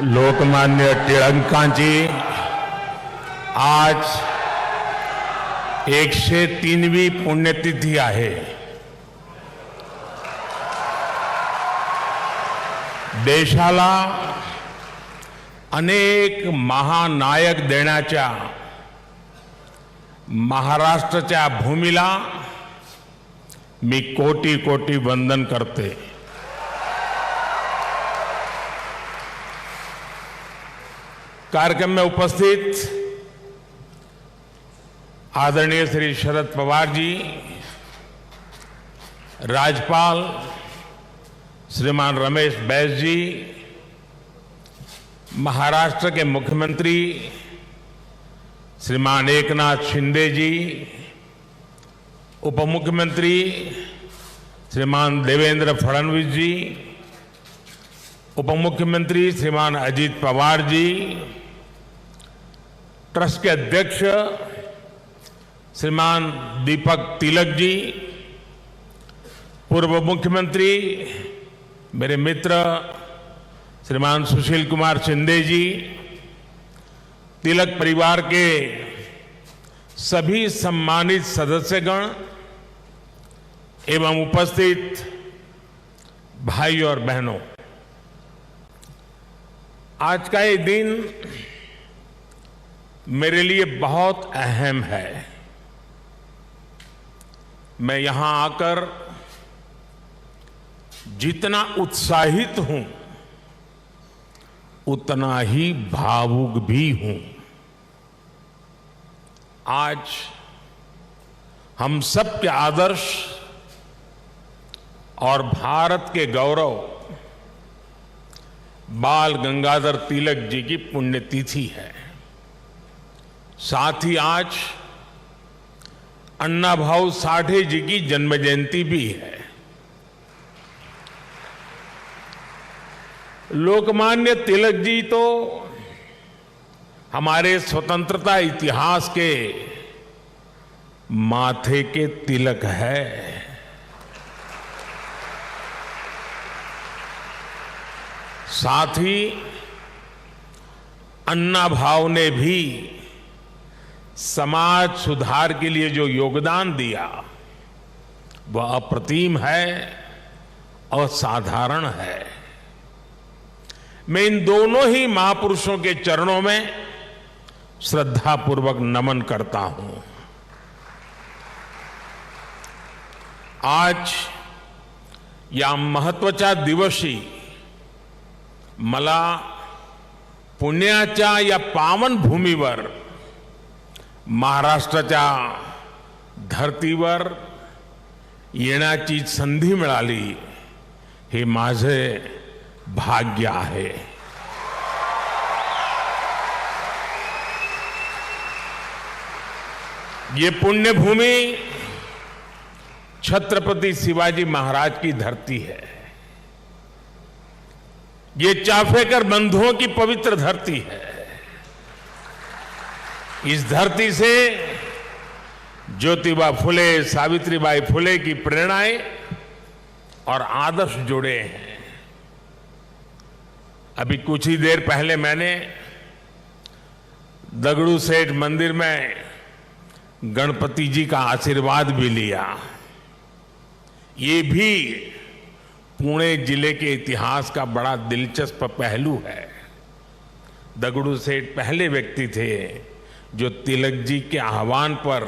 लोकमान्य टिळकांची आज 103वी पुण्यतिथी आहे. देशाला अनेक महानायक देण्याच्या महाराष्ट्राच्या भूमीला मी कोटी कोटी वंदन करते. कार्यक्रम में उपस्थित आदरणीय श्री शरद पवार जी, राज्यपाल श्रीमान रमेश बैस जी, महाराष्ट्र के मुख्यमंत्री श्रीमान एकनाथ शिंदे जी, उप मुख्यमंत्री श्रीमान देवेंद्र फडणवीस जी, उप मुख्यमंत्री श्रीमान अजीत पवार जी, ट्रस्ट के अध्यक्ष श्रीमान दीपक तिलक जी, पूर्व मुख्यमंत्री मेरे मित्र श्रीमान सुशील कुमार शिंदे जी, तिलक परिवार के सभी सम्मानित सदस्यगण एवं उपस्थित भाई और बहनों, आज का ये दिन मेरे लिए बहुत अहम है. मैं यहां आकर जितना उत्साहित हूं उतना ही भावुक भी हूं. आज हम सब के आदर्श और भारत के गौरव बाल गंगाधर तिलक जी की पुण्यतिथि है. साथ ही आज अन्ना भाऊ साठे जी की जन्म जयंती भी है. लोकमान्य तिलक जी तो हमारे स्वतंत्रता इतिहास के माथे के तिलक है. साथ ही अन्ना भाऊ ने भी समाज सुधार के लिए जो योगदान दिया वह अप्रतिम है, असाधारण है. मैं इन दोनों ही महापुरुषों के चरणों में श्रद्धापूर्वक नमन करता हूं. आज या महत्वाचा दिवशी मला पुण्याच्या या पावन भूमीवर महाराष्ट्राच्या धर्तीवर येण्याची संधी मिळाली हे माझे भाग्य आहे. ये पुण्यभूमि छत्रपति शिवाजी महाराज की धरती है. ये चाफेकर बंधुओं की पवित्र धरती है. इस धरती से ज्योतिबा फुले, सावित्रीबाई फुले की प्रेरणाएं और आदर्श जुड़े हैं. अभी कुछ ही देर पहले मैंने दगड़ू सेठ मंदिर में गणपति जी का आशीर्वाद भी लिया. ये भी पुणे जिले के इतिहास का बड़ा दिलचस्प पहलू है. दगड़ू सेठ पहले व्यक्ति थे जो तिलक जी के आह्वान पर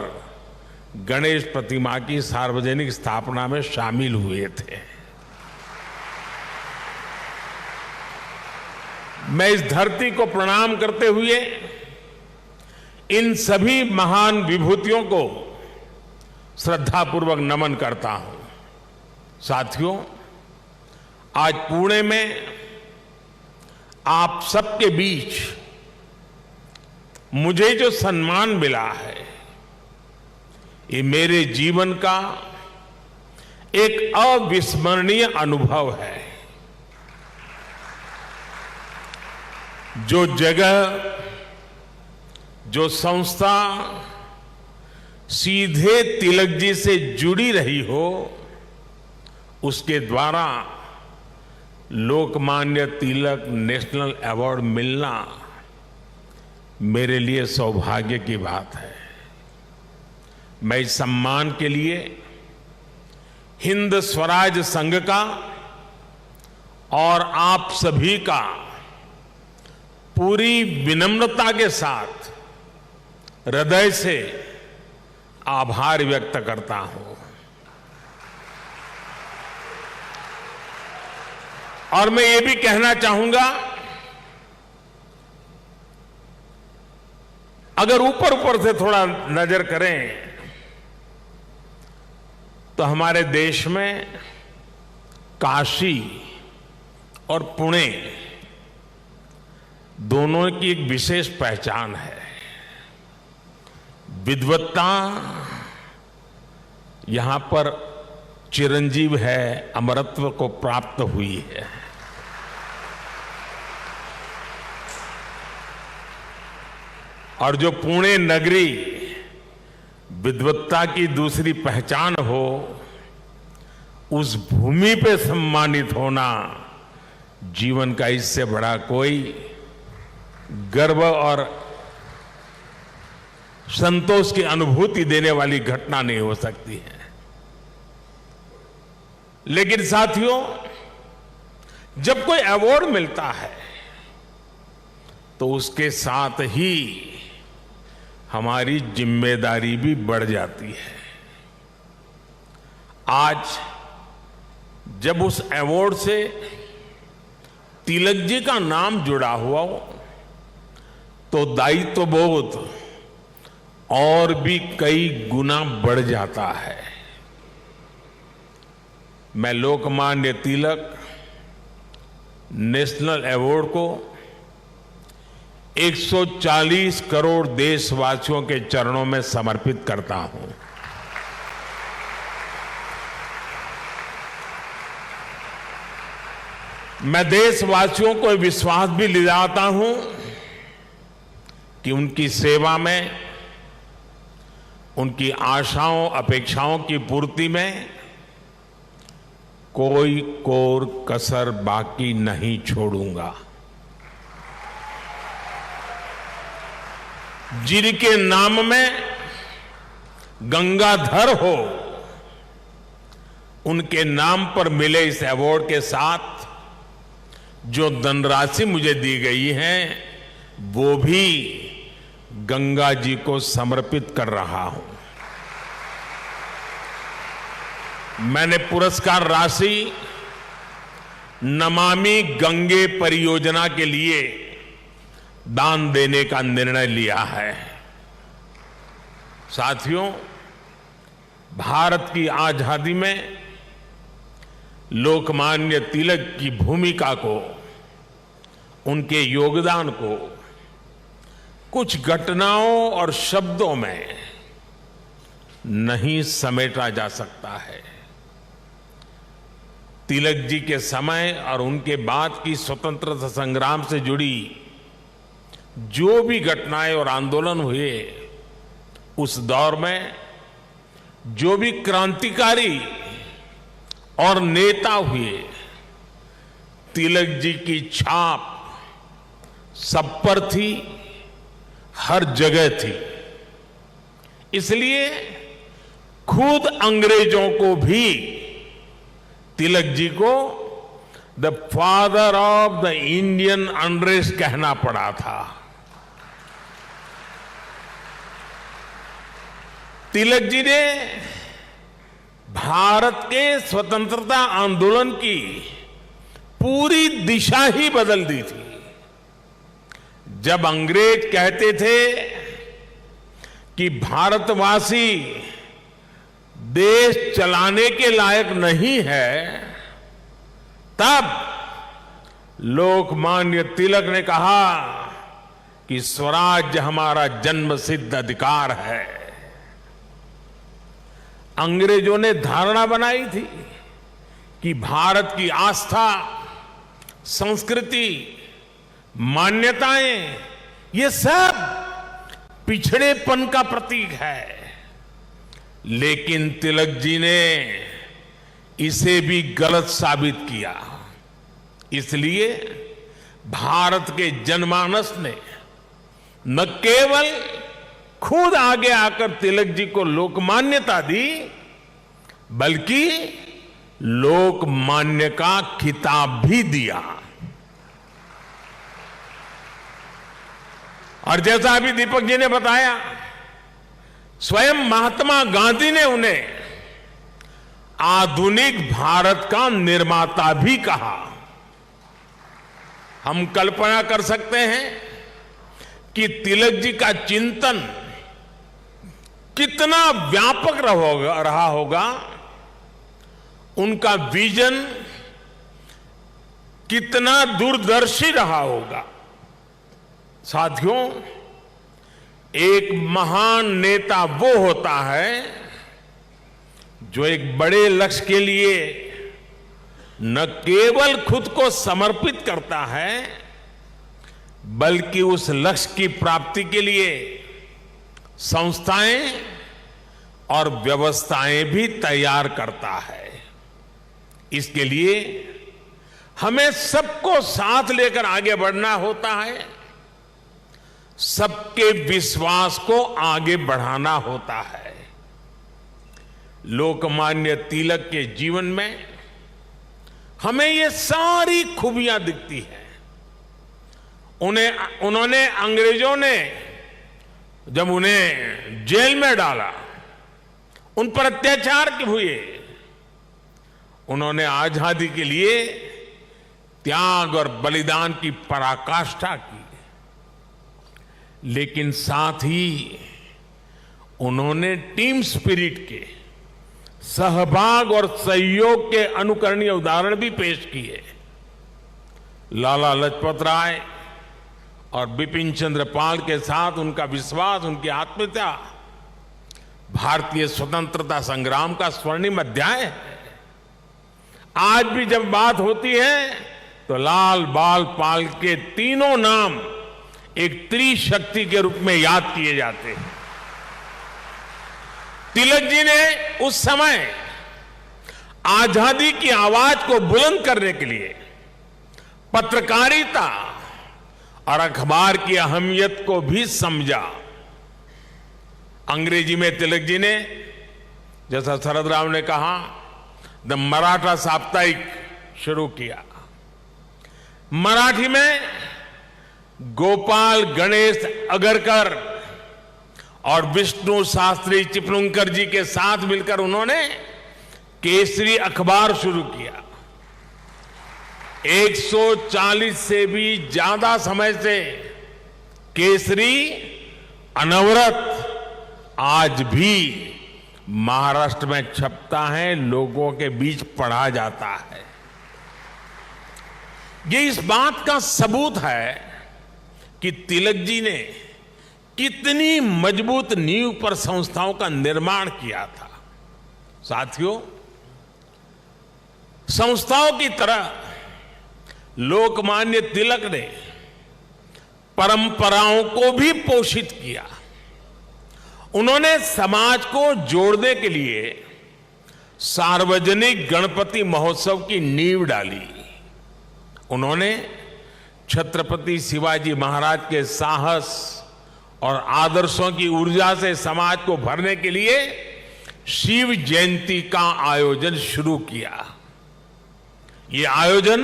गणेश प्रतिमा की सार्वजनिक स्थापना में शामिल हुए थे. मैं इस धरती को प्रणाम करते हुए इन सभी महान विभूतियों को श्रद्धापूर्वक नमन करता हूं. साथियों, आज पुणे में आप सबके बीच मुझे जो सम्मान मिला है ये मेरे जीवन का एक अविस्मरणीय अनुभव है. जो जगह, जो संस्था सीधे तिलक जी से जुड़ी रही हो उसके द्वारा लोकमान्य तिलक नेशनल अवार्ड मिलना मेरे लिए सौभाग्य की बात है। मैं इस सम्मान के लिए हिंद स्वराज संघ का और आप सभी का पूरी विनम्रता के साथ हृदय से आभार व्यक्त करता हूं। और मैं ये भी कहना चाहूंगा, अगर ऊपर ऊपर से थोड़ा नजर करें तो हमारे देश में काशी और पुणे दोनों की एक विशेष पहचान है। विद्वत्ता यहां पर चिरंजीव है, अमरत्व को प्राप्त हुई है। और जो पुणे नगरी विद्वत्ता की दूसरी पहचान हो, उस भूमि पे सम्मानित होना जीवन का इससे बड़ा कोई गर्व और संतोष की अनुभूति देने वाली घटना नहीं हो सकती है। लेकिन साथियों, जब कोई अवार्ड मिलता है तो उसके साथ ही हमारी जिम्मेदारी भी बढ़ जाती है। आज जब उस अवार्ड से तिलक जी का नाम जुड़ा हुआ हो तो दायित्व बोध और भी कई गुना बढ़ जाता है। मैं लोकमान्य तिलक नेशनल अवार्ड को 140 करोड़ देशवासियों के चरणों में समर्पित करता हूं। मैं देशवासियों को विश्वास भी दिलाता हूं कि उनकी सेवा में, उनकी आशाओं अपेक्षाओं की पूर्ति में कोई कोर कसर बाकी नहीं छोड़ूंगा। जिनके नाम में गंगाधर हो, उनके नाम पर मिले इस अवार्ड के साथ जो धनराशि मुझे दी गई है वो भी गंगा जी को समर्पित कर रहा हूं। मैंने पुरस्कार राशि नमामि गंगे परियोजना के लिए दान देने का निर्णय लिया है। साथियों, भारत की आजादी में लोकमान्य तिलक की भूमिका को, उनके योगदान को कुछ घटनाओं और शब्दों में नहीं समेटा जा सकता है। तिलक जी के समय और उनके बाद की स्वतंत्रता संग्राम से जुड़ी जो भी घटनाएं और आंदोलन हुए, उस दौर में जो भी क्रांतिकारी और नेता हुए, तिलक जी की छाप सब पर थी, हर जगह थी। इसलिए खुद अंग्रेजों को भी तिलक जी को the father of the Indian unrest कहना पड़ा था। तिलक जी ने भारत के स्वतंत्रता आंदोलन की पूरी दिशा ही बदल दी थी। जब अंग्रेज कहते थे कि भारतवासी देश चलाने के लायक नहीं है, तब लोकमान्य तिलक ने कहा कि स्वराज हमारा जन्मसिद्ध अधिकार है। अंग्रेजों ने धारणा बनाई थी कि भारत की आस्था, संस्कृति, मान्यताएं, ये सब पिछड़ेपन का प्रतीक है। लेकिन तिलक जी ने इसे भी गलत साबित किया। इसलिए भारत के जनमानस ने न केवल खुद आगे आकर तिलक जी को लोकमान्यता दी, बल्कि लोकमान्य का खिताब भी दिया। और जैसा अभी दीपक जी ने बताया, स्वयं महात्मा गांधी ने उन्हें आधुनिक भारत का निर्माता भी कहा। हम कल्पना कर सकते हैं कि तिलक जी का चिंतन कितना व्यापक रहा होगा, उनका विजन कितना दूरदर्शी रहा होगा। साथियों, एक महान नेता वो होता है जो एक बड़े लक्ष्य के लिए न केवल खुद को समर्पित करता है, बल्कि उस लक्ष्य की प्राप्ति के लिए संस्थाएं और व्यवस्थाएं भी तैयार करता है। इसके लिए हमें सबको साथ लेकर आगे बढ़ना होता है, सबके विश्वास को आगे बढ़ाना होता है। लोकमान्य तिलक के जीवन में हमें ये सारी खूबियां दिखती हैं। उन्होंने अंग्रेजों ने जब उन्हें जेल में डाला, उन पर अत्याचार हुए, उन्होंने आजादी के लिए त्याग और बलिदान की पराकाष्ठा की, लेकिन साथ ही उन्होंने टीम स्पिरिट के, सहभाग और सहयोग के अनुकरणीय उदाहरण भी पेश किए। लाला लाजपत राय और बिपिन चंद्र पाल के साथ उनका विश्वास, उनकी आत्मीयता भारतीय स्वतंत्रता संग्राम का स्वर्णिम अध्याय है। आज भी जब बात होती है तो लाल, बाल, पाल के तीनों नाम एक त्रिशक्ति के रूप में याद किए जाते हैं। तिलक जी ने उस समय आजादी की आवाज को बुलंद करने के लिए पत्रकारिता और अखबार की अहमियत को भी समझा। अंग्रेजी में तिलक जी ने, जैसा शरद राव ने कहा, द मराठा साप्ताहिक शुरू किया। मराठी में गोपाल गणेश अगरकर और विष्णु शास्त्री चिपलुंकर जी के साथ मिलकर उन्होंने केसरी अखबार शुरू किया। 140 से भी ज्यादा समय से केसरी अनवरत आज भी महाराष्ट्र में छपता है, लोगों के बीच पढ़ा जाता है। ये इस बात का सबूत है कि तिलक जी ने कितनी मजबूत नींव पर संस्थाओं का निर्माण किया था। साथियों, संस्थाओं की तरह लोकमान्य तिलक ने परंपराओं को भी पोषित किया। उन्होंने समाज को जोड़ने के लिए सार्वजनिक गणपति महोत्सव की नींव डाली। उन्होंने छत्रपति शिवाजी महाराज के साहस और आदर्शों की ऊर्जा से समाज को भरने के लिए शिव जयंती का आयोजन शुरू किया। ये आयोजन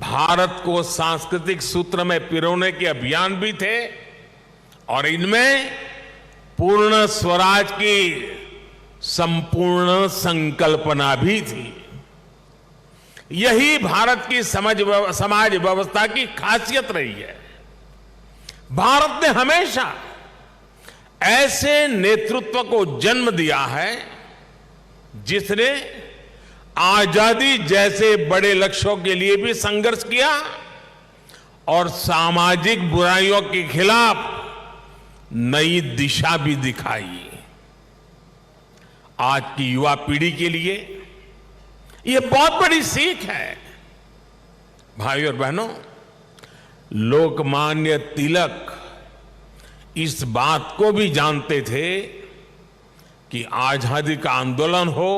भारत को सांस्कृतिक सूत्र में पिरोने के अभियान भी थे और इनमें पूर्ण स्वराज की संपूर्ण संकल्पना भी थी। यही भारत की समाज व्यवस्था की खासियत रही है। भारत ने हमेशा ऐसे नेतृत्व को जन्म दिया है जिसने आजादी जैसे बड़े लक्ष्यों के लिए भी संघर्ष किया और सामाजिक बुराइयों के खिलाफ नई दिशा भी दिखाई। आज की युवा पीढ़ी के लिए यह बहुत बड़ी सीख है। भाई और बहनों, लोकमान्य तिलक इस बात को भी जानते थे कि आजादी का आंदोलन हो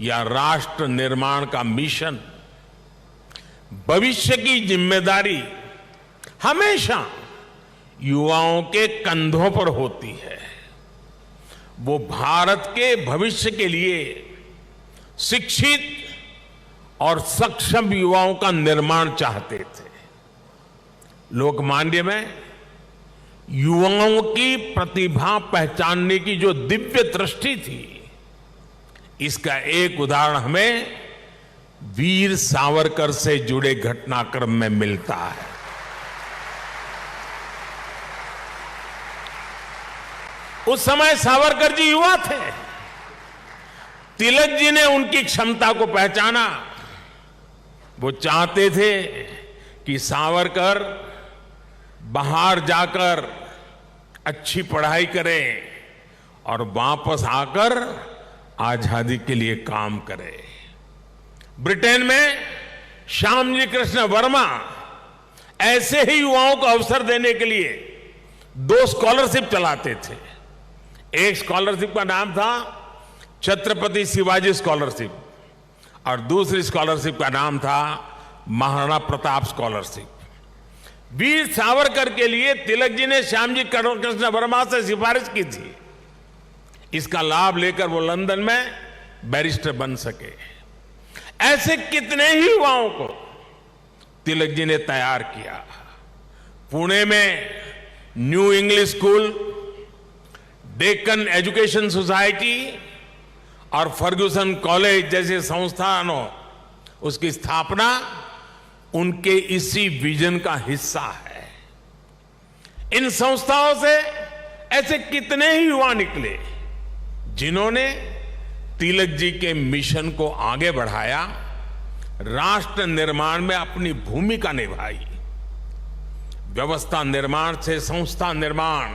या राष्ट्र निर्माण का मिशन, भविष्य की जिम्मेदारी हमेशा युवाओं के कंधों पर होती है। वो भारत के भविष्य के लिए शिक्षित और सक्षम युवाओं का निर्माण चाहते थे। लोकमान्य में युवाओं की प्रतिभा पहचानने की जो दिव्य दृष्टि थी, इसका एक उदाहरण हमें वीर सावरकर से जुड़े घटनाक्रम में मिलता है। उस समय सावरकर जी युवा थे। तिलक जी ने उनकी क्षमता को पहचाना। वो चाहते थे कि सावरकर बाहर जाकर अच्छी पढ़ाई करें और वापस आकर आजादी के लिए काम करें। ब्रिटेन में श्यामजी कृष्ण वर्मा ऐसे ही युवाओं को अवसर देने के लिए 2 स्कॉलरशिप चलाते थे। एक स्कॉलरशिप का नाम था छत्रपति शिवाजी स्कॉलरशिप और दूसरी स्कॉलरशिप का नाम था महाराणा प्रताप स्कॉलरशिप। वीर सावरकर के लिए तिलक जी ने श्यामजी कृष्ण वर्मा से सिफारिश की थी। इसका लाभ लेकर वो लंदन में बैरिस्टर बन सके। ऐसे कितने ही युवाओं को तिलक जी ने तैयार किया। पुणे में new English school, Deccan education society और फर्ग्यूसन कॉलेज जैसे संस्थानों, उसकी स्थापना उनके इसी विजन का हिस्सा है। इन संस्थाओं से ऐसे कितने ही युवा निकले जिन्होंने तिलक जी के मिशन को आगे बढ़ाया, राष्ट्र निर्माण में अपनी भूमिका निभाई। व्यवस्था निर्माण से संस्था निर्माण,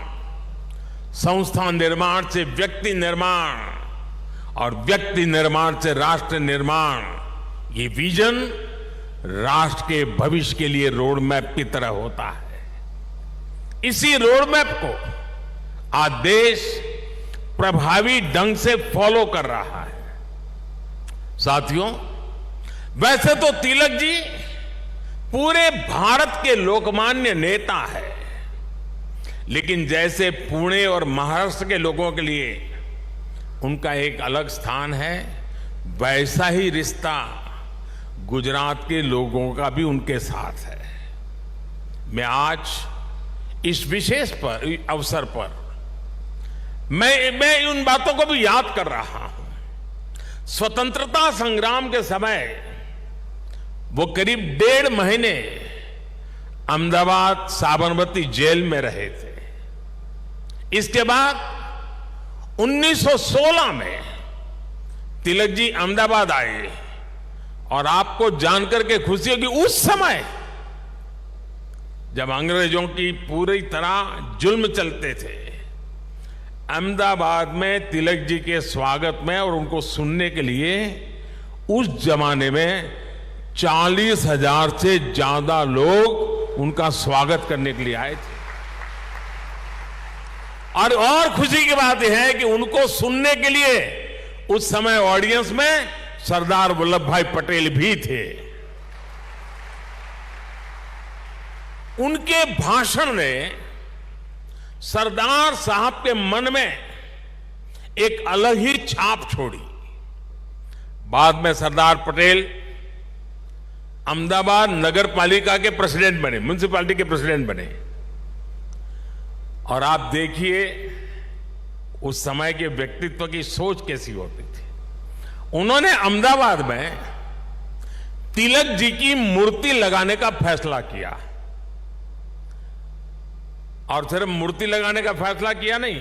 संस्था निर्माण से व्यक्ति निर्माण और व्यक्ति निर्माण से राष्ट्र निर्माण, ये विजन राष्ट्र के भविष्य के लिए रोड मैप की तरह होता है। इसी रोड मैप को आज देश प्रभावी ढंग से फॉलो कर रहा है। साथियों, वैसे तो तिलक जी पूरे भारत के लोकमान्य नेता है, लेकिन जैसे पुणे और महाराष्ट्र के लोगों के लिए उनका एक अलग स्थान है, वैसा ही रिश्ता गुजरात के लोगों का भी उनके साथ है। मैं आज इस विशेष अवसर पर मैं उन बातों को भी याद कर रहा हूं। स्वतंत्रता संग्राम के समय वो करीब 1.5 महीने अहमदाबाद साबरमती जेल में रहे थे। इसके बाद 1916 में तिलक जी अहमदाबाद आए और आपको जानकर के खुशी होगी, उस समय जब अंग्रेजों की पूरी तरह जुल्म चलते थे, अहमदाबाद में तिलक जी के स्वागत में और उनको सुनने के लिए उस जमाने में 40,000 से ज्यादा लोग उनका स्वागत करने के लिए आए थे। और खुशी की बात यह है कि उनको सुनने के लिए उस समय ऑडियंस में सरदार वल्लभ भाई पटेल भी थे। उनके भाषण ने सरदार साहब के मन में एक अलग ही छाप छोड़ी। बाद में सरदार पटेल अहमदाबाद नगर पालिका के प्रेसिडेंट बने, म्युनिसिपैलिटी के प्रेसिडेंट बने। और आप देखिए उस समय के व्यक्तित्व की सोच कैसी होती थी। उन्होंने अहमदाबाद में तिलक जी की मूर्ति लगाने का फैसला किया। और सिर्फ मूर्ति लगाने का फैसला किया नहीं,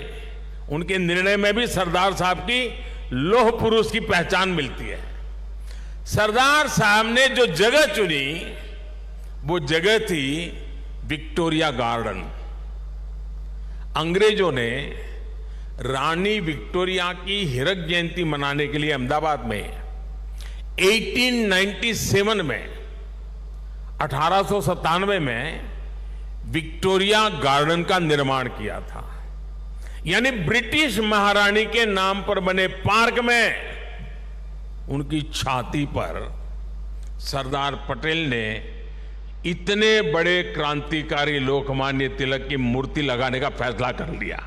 उनके निर्णय में भी सरदार साहब की लौह पुरुष की पहचान मिलती है। सरदार साहब ने जो जगह चुनी वो जगह थी विक्टोरिया गार्डन। अंग्रेजों ने रानी विक्टोरिया की हीरक जयंती मनाने के लिए अहमदाबाद में 1897 में 1897 में विक्टोरिया गार्डन का निर्माण किया था। यानी ब्रिटिश महारानी के नाम पर बने पार्क में उनकी छाती पर सरदार पटेल ने इतने बड़े क्रांतिकारी लोकमान्य तिलक की मूर्ति लगाने का फैसला कर लिया।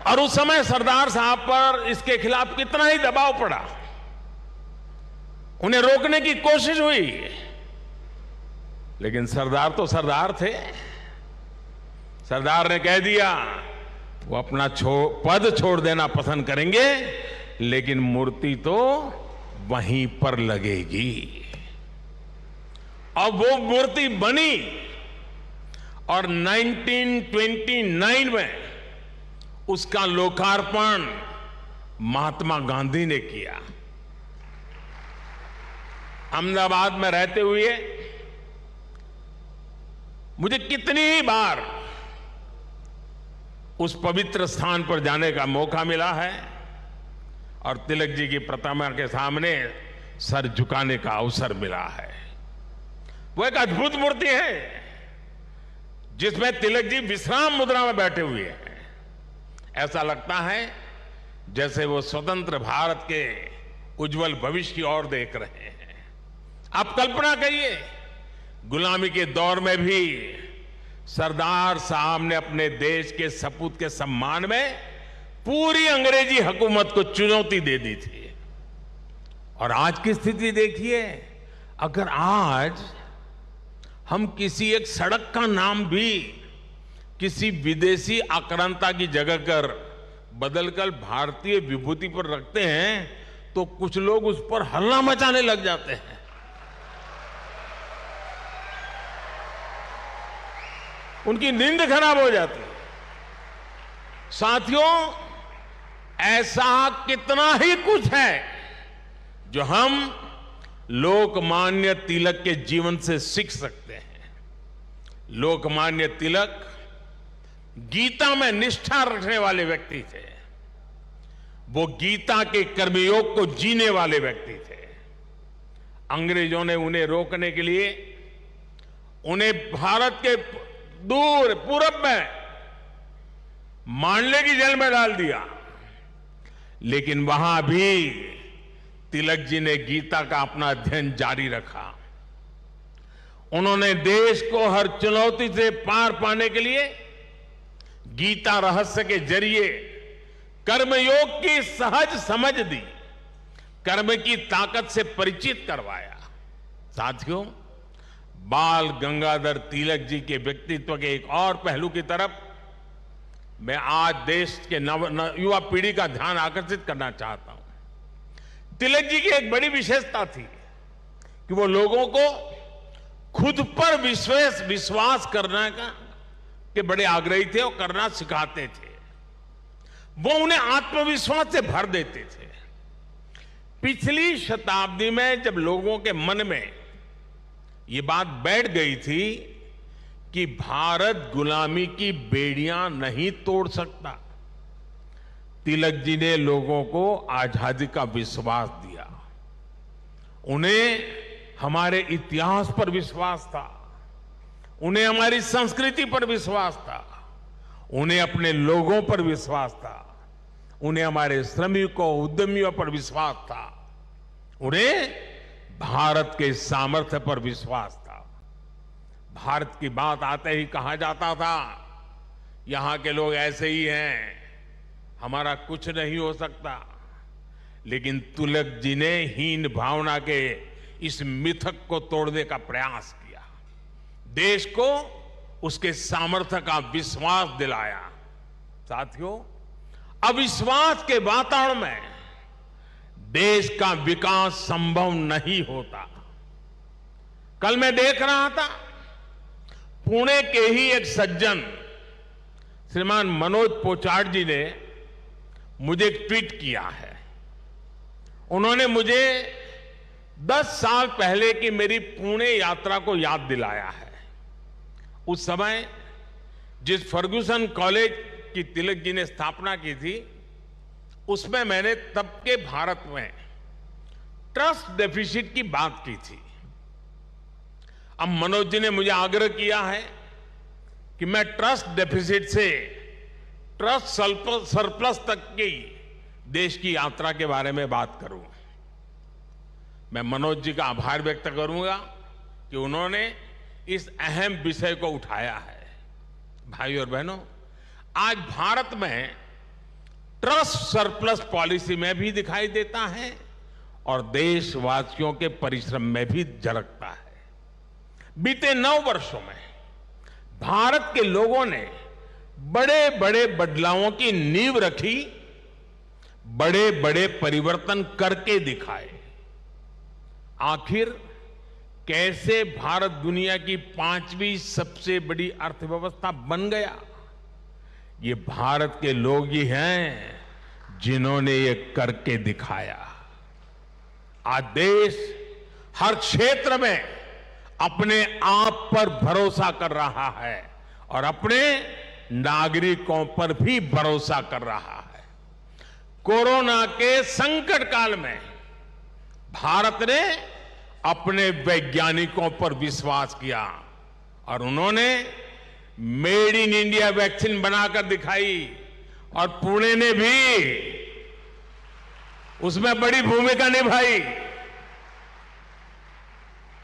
और उस समय सरदार साहब पर इसके खिलाफ कितना ही दबाव पड़ा, उन्हें रोकने की कोशिश हुई, लेकिन सरदार तो सरदार थे। सरदार ने कह दिया वो अपना पद छोड़ देना पसंद करेंगे, लेकिन मूर्ति तो वहीं पर लगेगी। और वो मूर्ति बनी और 1929 में उसका लोकार्पण महात्मा गांधी ने किया। अहमदाबाद में रहते हुए मुझे कितनी ही बार उस पवित्र स्थान पर जाने का मौका मिला है और तिलक जी की प्रतिमा के सामने सर झुकाने का अवसर मिला है। वो एक अद्भुत मूर्ति है जिसमें तिलक जी विश्राम मुद्रा में बैठे हुए हैं। ऐसा लगता है जैसे वो स्वतंत्र भारत के उज्जवल भविष्य की ओर देख रहे हैं। आप कल्पना करिए, गुलामी के दौर में भी सरदार साहब ने अपने देश के सपूत के सम्मान में पूरी अंग्रेजी हुकूमत को चुनौती दे दी थी। और आज की स्थिति देखिए, अगर आज हम किसी एक सड़क का नाम भी किसी विदेशी आक्रांता की जगह कर बदलकर भारतीय विभूति पर रखते हैं तो कुछ लोग उस पर हल्ला मचाने लग जाते हैं। उनकी नींद खराब हो जाती है। साथियों, ऐसा कितना ही कुछ है जो हम लोकमान्य तिलक के जीवन से सीख सकते हैं। लोकमान्य तिलक गीता में निष्ठा रखने वाले व्यक्ति थे। वो गीता के कर्मयोग को जीने वाले व्यक्ति थे। अंग्रेजों ने उन्हें रोकने के लिए उन्हें भारत के दूर पूरब में मांडले की जेल में डाल दिया, लेकिन वहां भी तिलक जी ने गीता का अपना अध्ययन जारी रखा। उन्होंने देश को हर चुनौती से पार पाने के लिए गीता रहस्य के जरिए कर्मयोग की सहज समझ दी, कर्म की ताकत से परिचित करवाया। साथियों, बाल गंगाधर तिलक जी के व्यक्तित्व के एक और पहलू की तरफ मैं आज देश के युवा पीढ़ी का ध्यान आकर्षित करना चाहता हूं। तिलक जी की एक बड़ी विशेषता थी कि वो लोगों को खुद पर विश्वास करने के बड़े आग्रही थे और करना सिखाते थे। वो उन्हें आत्मविश्वास से भर देते थे। पिछली शताब्दी में जब लोगों के मन में ये बात बैठ गई थी कि भारत गुलामी की बेड़ियां नहीं तोड़ सकता, तिलक जी ने लोगों को आजादी का विश्वास दिया। उन्हें हमारे इतिहास पर विश्वास था, उन्हें हमारी संस्कृति पर विश्वास था, उन्हें अपने लोगों पर विश्वास था, उन्हें हमारे श्रमिकों उद्यमियों पर विश्वास था, उन्हें भारत के सामर्थ्य पर विश्वास था। भारत की बात आते ही कहा जाता था यहां के लोग ऐसे ही हैं, हमारा कुछ नहीं हो सकता। लेकिन तिलक जी ने हीन भावना के इस मिथक को तोड़ने का प्रयास किया, देश को उसके सामर्थ्य का विश्वास दिलाया। साथियों, अविश्वास के वातावरण में देश का विकास संभव नहीं होता। कल मैं देख रहा था, पुणे के ही एक सज्जन श्रीमान मनोज पोचाट जी ने मुझे एक ट्वीट किया है। उन्होंने मुझे 10 साल पहले की मेरी पुणे यात्रा को याद दिलाया है। उस समय जिस फर्ग्यूसन कॉलेज की तिलक जी ने स्थापना की थी, उसमें मैंने तब के भारत में ट्रस्ट डेफिसिट की बात की थी। अब मनोज जी ने मुझे आग्रह किया है कि मैं ट्रस्ट डेफिसिट से ट्रस्ट सरप्लस तक की देश की यात्रा के बारे में बात करूं। मैं मनोज जी का आभार व्यक्त करूंगा कि उन्होंने इस अहम विषय को उठाया है। भाइयों और बहनों, आज भारत में ट्रस्ट सरप्लस पॉलिसी में भी दिखाई देता है और देशवासियों के परिश्रम में भी झलकता है। बीते 9 वर्षों में भारत के लोगों ने बड़े बड़े बदलावों की नींव रखी, बड़े बड़े परिवर्तन करके दिखाए। आखिर कैसे भारत दुनिया की 5वीं सबसे बड़ी अर्थव्यवस्था बन गया? ये भारत के लोग ही हैं जिन्होंने ये करके दिखाया। आज देश हर क्षेत्र में अपने आप पर भरोसा कर रहा है और अपने नागरिकों पर भी भरोसा कर रहा है। कोरोना के संकट काल में भारत ने अपने वैज्ञानिकों पर विश्वास किया और उन्होंने मेड इन इंडिया वैक्सीन बनाकर दिखाई और पुणे ने भी उसमें बड़ी भूमिका निभाई।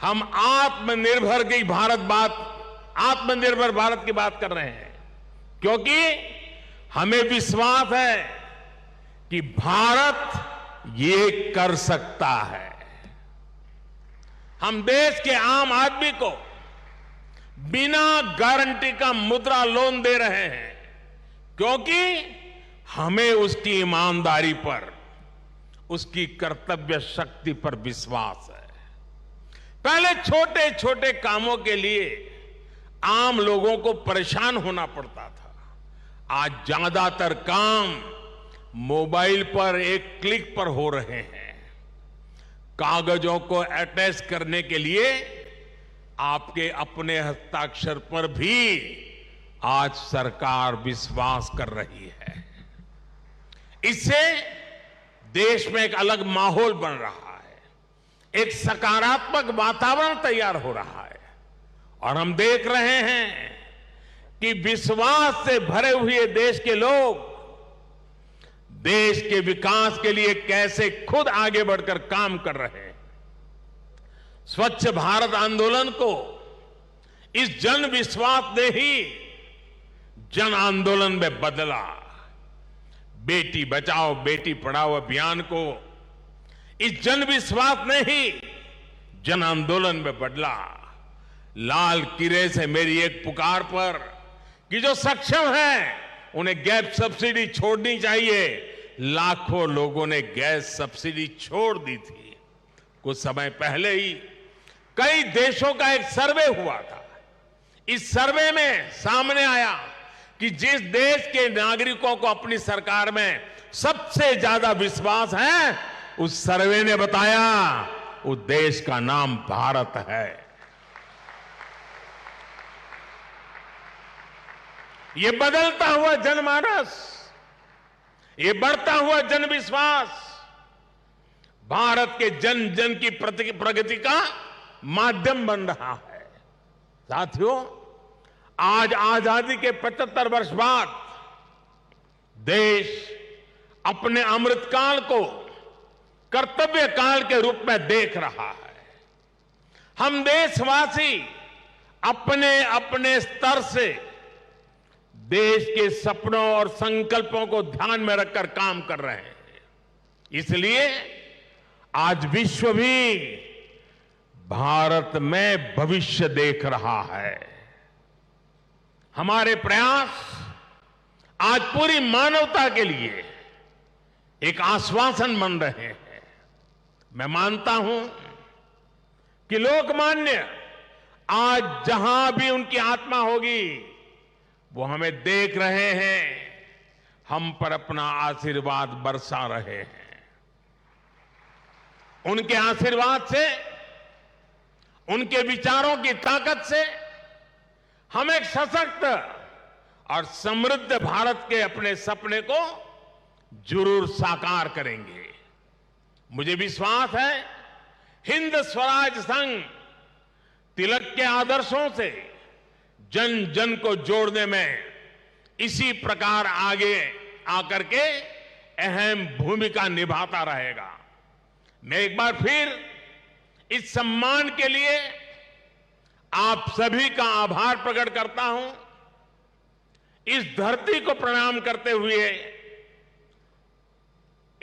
हम आत्मनिर्भर भारत की बात कर रहे हैं क्योंकि हमें विश्वास है कि भारत ये कर सकता है। हम देश के आम आदमी को बिना गारंटी का मुद्रा लोन दे रहे हैं क्योंकि हमें उसकी ईमानदारी पर, उसकी कर्तव्य शक्ति पर विश्वास है। पहले छोटे छोटे कामों के लिए आम लोगों को परेशान होना पड़ता था। आज ज्यादातर काम मोबाइल पर एक क्लिक पर हो रहे हैं। कागजों को अटैच करने के लिए आपके अपने हस्ताक्षर पर भी आज सरकार विश्वास कर रही है। इससे देश में एक अलग माहौल बन रहा है, एक सकारात्मक वातावरण तैयार हो रहा है और हम देख रहे हैं कि विश्वास से भरे हुए देश के लोग देश के विकास के लिए कैसे खुद आगे बढ़कर काम कर रहे हैं। स्वच्छ भारत आंदोलन को इस जन विश्वास ने ही जन आंदोलन में बदला। बेटी बचाओ बेटी पढ़ाओ अभियान को इस जन विश्वास ने ही जन आंदोलन में बदला। लाल किले से मेरी एक पुकार पर कि जो सक्षम हैं उन्हें गैस सब्सिडी छोड़नी चाहिए, लाखों लोगों ने गैस सब्सिडी छोड़ दी थी। कुछ समय पहले ही कई देशों का एक सर्वे हुआ था। इस सर्वे में सामने आया कि जिस देश के नागरिकों को अपनी सरकार में सबसे ज्यादा विश्वास है, उस सर्वे ने बताया उस देश का नाम भारत है। ये बदलता हुआ जनमानस, ये बढ़ता हुआ जनविश्वास भारत के जन जन की प्रगति का माध्यम बन रहा है। साथियों, आज आजादी के 75 वर्ष बाद देश अपने अमृतकाल को कर्तव्य काल के रूप में देख रहा है। हम देशवासी अपने अपने स्तर से देश के सपनों और संकल्पों को ध्यान में रखकर काम कर रहे हैं। इसलिए आज विश्व भी भारत में भविष्य देख रहा है। हमारे प्रयास आज पूरी मानवता के लिए एक आश्वासन बन रहे हैं। मैं मानता हूं कि लोकमान्य आज जहां भी उनकी आत्मा होगी वो हमें देख रहे हैं, हम पर अपना आशीर्वाद बरसा रहे हैं। उनके आशीर्वाद से, उनके विचारों की ताकत से हम एक सशक्त और समृद्ध भारत के अपने सपने को जरूर साकार करेंगे। मुझे विश्वास है हिंद स्वराज संघ तिलक के आदर्शों से जन जन को जोड़ने में इसी प्रकार आगे आकर के अहम भूमिका निभाता रहेगा। मैं एक बार फिर इस सम्मान के लिए आप सभी का आभार प्रकट करता हूं। इस धरती को प्रणाम करते हुए,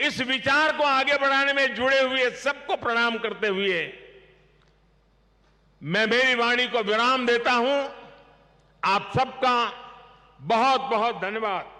इस विचार को आगे बढ़ाने में जुड़े हुए सबको प्रणाम करते हुए मैं मेरी वाणी को विराम देता हूं। आप सबका बहुत बहुत धन्यवाद।